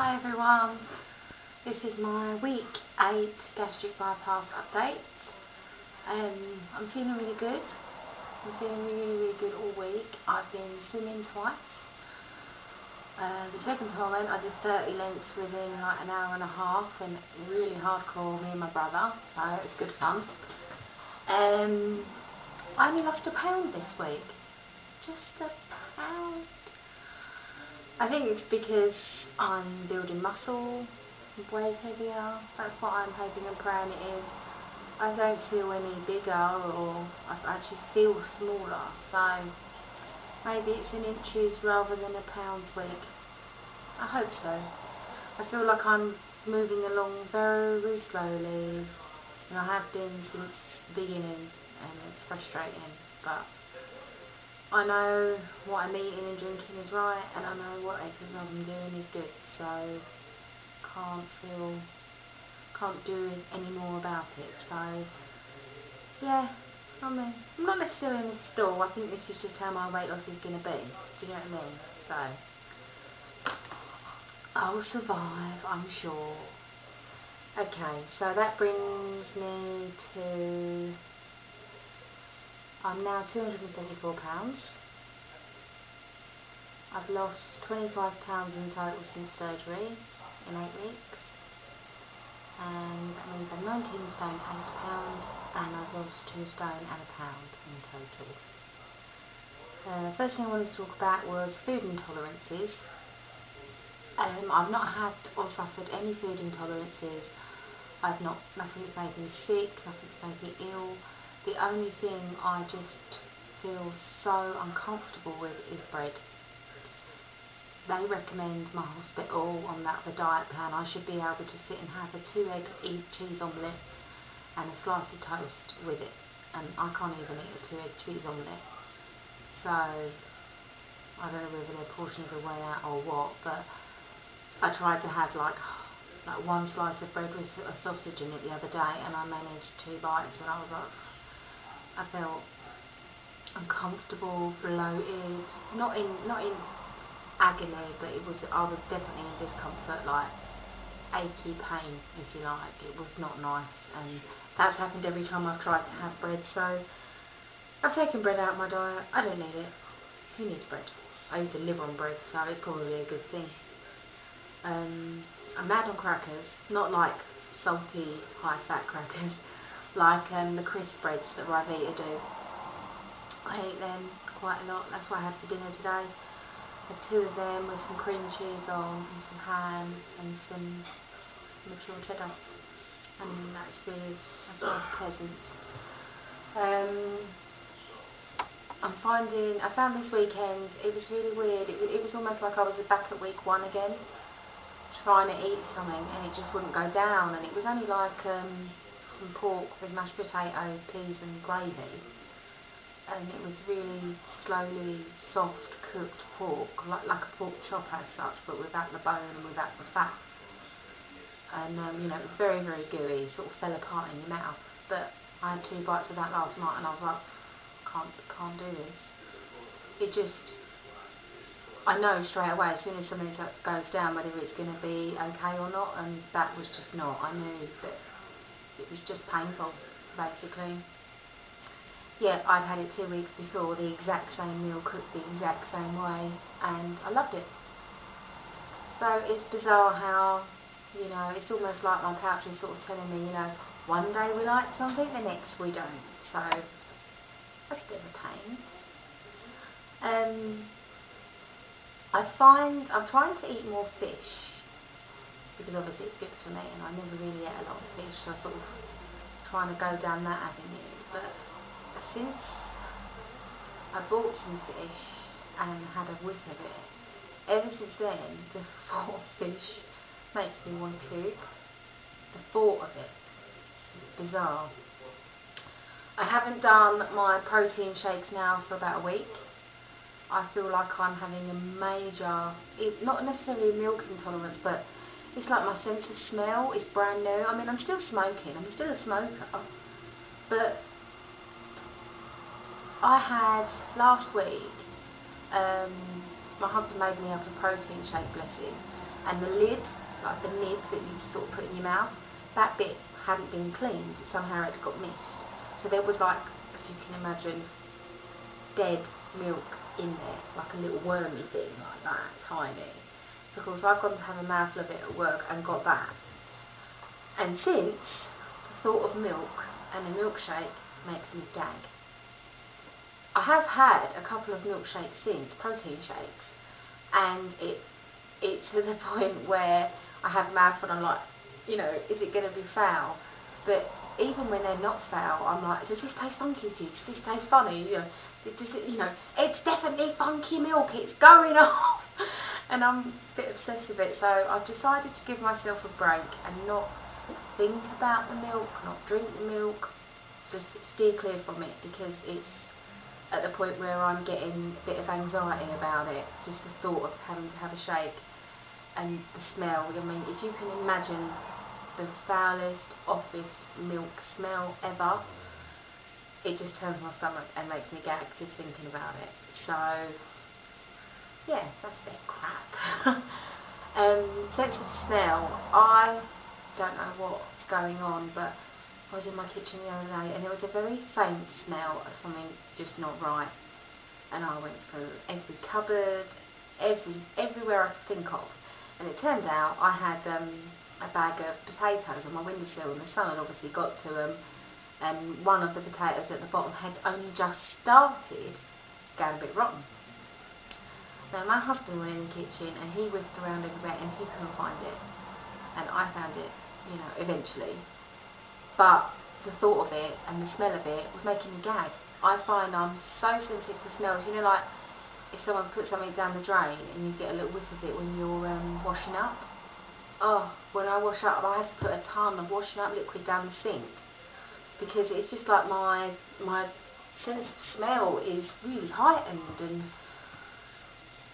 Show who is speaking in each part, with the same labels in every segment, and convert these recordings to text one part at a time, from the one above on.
Speaker 1: Hi everyone, this is my week 8 gastric bypass update. I'm feeling really good. I'm feeling really good all week. I've been swimming twice. The second time I went, I did 30 lengths within like an hour and a half, and really hardcore, me and my brother, so it was good fun. I only lost a pound this week. Just a pound. I think it's because I'm building muscle, weighs heavier. That's what I'm hoping and praying it is. I don't feel any bigger, or I actually feel smaller, so maybe it's in inches rather than a pounds week. I hope so. I feel like I'm moving along very slowly, and I have been since the beginning, and it's frustrating, but I know what I'm eating and drinking is right, and I know what exercise I'm doing is good, so can't do any more about it. So yeah, I mean, I'm not necessarily in a stall. I think this is just how my weight loss is going to be. Do you know what I mean? So I'll survive, I'm sure. Okay, so that brings me to, I'm now 274 pounds. I've lost 25 pounds in total since surgery in 8 weeks, and that means I'm 19 stone 8 pound, and I've lost 2 stone and a pound in total. First thing I wanted to talk about was food intolerances. I've not had or suffered any food intolerances. Nothing's made me sick, nothing's made me ill. The only thing I just feel so uncomfortable with is bread. They recommend my hospital on the diet plan. I should be able to sit and have a 2-egg cheese omelette and a slice of toast with it, and I can't even eat a 2-egg cheese omelette. So I don't know whether their portions are way out or what, but I tried to have like one slice of bread with a sausage in it the other day, and I managed 2 bites, and I was like, I felt uncomfortable, bloated, not in agony, but I was definitely in discomfort, like achy pain, if you like. It was not nice, and that's happened every time I've tried to have bread. So I've taken bread out of my diet. I don't need it. Who needs bread? I used to live on bread, so it's probably a good thing. I'm mad on crackers, not like salty, high-fat crackers, like the crisp breads that Rivita do. I eat them quite a lot. That's what I had for dinner today. I had 2 of them with some cream cheese on, and some ham, and some mature cheddar, and that's really pleasant. I found this weekend, it was really weird. It was almost like I was back at week 1 again, trying to eat something, and it just wouldn't go down. And it was only like some pork with mashed potato, peas and gravy, and it was really slowly soft cooked pork, like a pork chop as such, but without the bone and without the fat. And you know, it was very gooey, sort of fell apart in your mouth. But I had 2 bites of that last night, and I was like, can't do this. It just, I know straight away as soon as something goes down whether it's going to be okay or not, and that was just not. I knew that it was just painful, basically. Yeah, I'd had it 2 weeks before, the exact same meal, cooked the exact same way, and I loved it. So it's bizarre how, you know, it's almost like my pouch is sort of telling me, you know, one day we like something, the next we don't. So that's a bit of a pain. I'm trying to eat more fish, because obviously it's good for me, and I never really ate a lot of fish, so I'm sort of trying to go down that avenue. But since I bought some fish and had a whiff of it, ever since then, the thought of fish makes me want to puke. The thought of it. Bizarre. I haven't done my protein shakes now for about a week. I feel like I'm having a major, not necessarily milk intolerance, but it's like my sense of smell is brand new. I mean, I'm still smoking, I'm still a smoker, but I had last week, my husband made me up a protein shake, bless him, and the lid, like the nib that you sort of put in your mouth, that bit hadn't been cleaned. Somehow it got missed. So there was, like, as you can imagine, dead milk in there, like a little wormy thing like that, tiny. So of course I've gone to have a mouthful of it at work and got that. And since, the thought of milk and a milkshake makes me gag. I have had a couple of milkshakes since, protein shakes, and it's to the point where I have a mouthful and I'm like, you know, is it going to be foul? But even when they're not foul, I'm like, does this taste funky to you? Does this taste funny? You know, it's definitely funky milk, it's going off. And I'm a bit obsessed with it, so I've decided to give myself a break and not think about the milk, not drink the milk, just steer clear from it, because it's at the point where I'm getting a bit of anxiety about it, just the thought of having to have a shake and the smell. I mean, if you can imagine the foulest, offest milk smell ever, it just turns my stomach and makes me gag just thinking about it. So yeah, that's a bit crap. Sense of smell, I don't know what's going on, but I was in my kitchen the other day and there was a very faint smell of something just not right, and I went through every cupboard, everywhere I could think of, and it turned out I had a bag of potatoes on my windowsill, and the sun had obviously got to them, and one of the potatoes at the bottom had only just started going a bit rotten. Now my husband went in the kitchen and he whipped around everywhere and he couldn't find it, and I found it, you know, eventually. But the thought of it and the smell of it was making me gag. I find I'm so sensitive to smells. You know, like if someone's put something down the drain and you get a little whiff of it when you're washing up. Oh, when I wash up, I have to put a ton of washing up liquid down the sink, because it's just like my sense of smell is really heightened and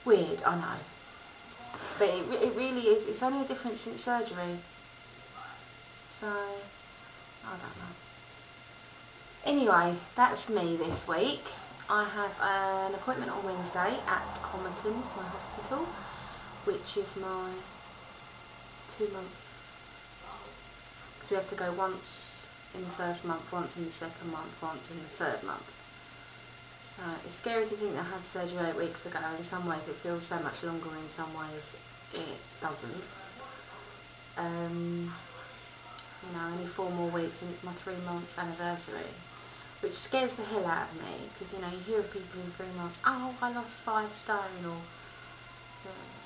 Speaker 1: weird, I know. But it really is. It's only a difference since surgery. So, I don't know. Anyway, that's me this week. I have an appointment on Wednesday at Homerton, my hospital, which is my 2-month. Because we have to go once in the first month, once in the second month, once in the third month. So it's scary to think that I had surgery 8 weeks ago. In some ways it feels so much longer, in some ways it doesn't. You know, only 4 more weeks and it's my 3-month anniversary, which scares the hell out of me, because, you know, you hear of people in 3 months, oh, I lost 5 stone or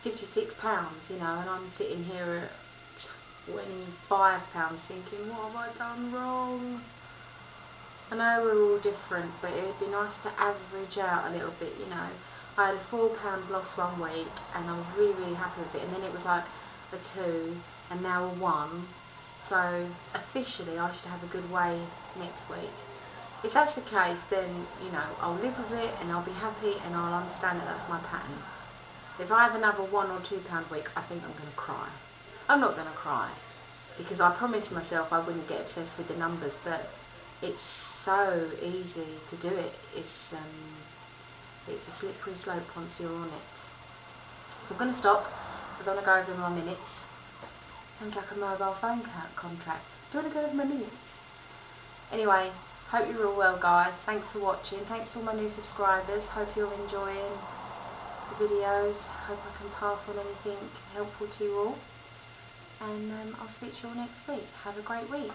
Speaker 1: 56 pounds, you know, and I'm sitting here at 25 pounds thinking, what have I done wrong? I know we're all different, but it would be nice to average out a little bit, you know. I had a 4 pound loss 1 week and I was really, really happy with it, and then it was like a 2 and now a 1. So officially I should have a good weigh next week. If that's the case, then, you know, I'll live with it and I'll be happy and I'll understand that that's my pattern. If I have another 1 or 2 pound week, I think I'm going to cry. I'm not going to cry, because I promised myself I wouldn't get obsessed with the numbers, but it's so easy to do it. It's a slippery slope once you're on it. So I'm going to stop, because I want to go over my minutes. Sounds like a mobile phone contract. Do you want to go over my minutes? Anyway, hope you're all well, guys. Thanks for watching. Thanks to all my new subscribers. Hope you're enjoying the videos. Hope I can pass on anything helpful to you all. And I'll speak to you all next week. Have a great week.